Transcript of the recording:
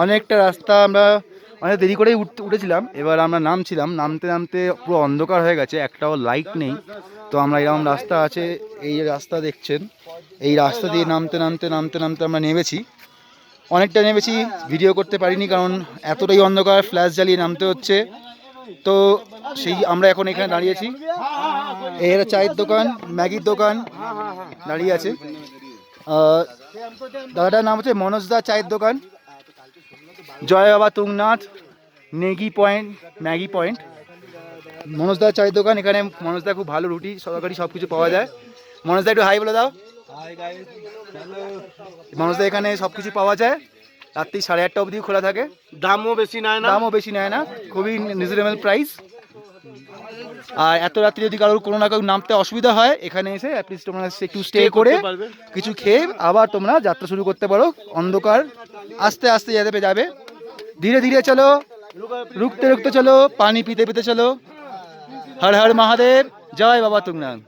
অনেকটা রাস্তা আমরা অনেক দেরি করেই উঠেছিলাম। এবার আমরা নামছিলাম, নামতে নামতে পুরো অন্ধকার হয়ে গেছে, একটাও লাইট নেই। তো আমরা এরকম রাস্তা আছে, এই রাস্তা দেখছেন, এই রাস্তা দিয়ে নামতে নামতে নামতে নামতে আমরা নেমেছি। অনেকটা নেমেছি, ভিডিও করতে পারিনি কারণ এতটাই অন্ধকার, ফ্ল্যাশ জ্বালিয়ে নামতে হচ্ছে। তো সেই আমরা এখন এখানে দাঁড়িয়েছি। এর চায়ের দোকান, ম্যাগির দোকান দাঁড়িয়ে আছে। দাদাটার নাম হচ্ছে মনোজদা চায়ের দোকান, জয় বাবা Tungnath Negi point, Maggi point, মনোজদা চায়ের দোকান। এখানে মনোজদা খুব ভালো রুটি সরকারি সব কিছু পাওয়া যায়। মনোজদা একটু হাই বলে দাও। মনোজদা এখানে সব কিছু পাওয়া যায়, রাত্রি 8:30 অবধি খোলা থাকে। দামও বেশি নেয় না, খুবই রিজনেবল প্রাইস। আর এত রাত্রি যদি কারোর কোনো না কারো নামতে অসুবিধা হয়, এখানে এসে অ্যাটলিস্ট তোমরা একটু স্টে করে কিছু খেয়ে আবার তোমরা যাত্রা শুরু করতে পারো। অন্ধকার আস্তে আস্তে যাবে, ধীরে ধীরে চলো, রুকতে রুকতে চলো, পানি পিতে পিতে চলো। হর হর মহাদেব, জয় বাবা তুংনাথ।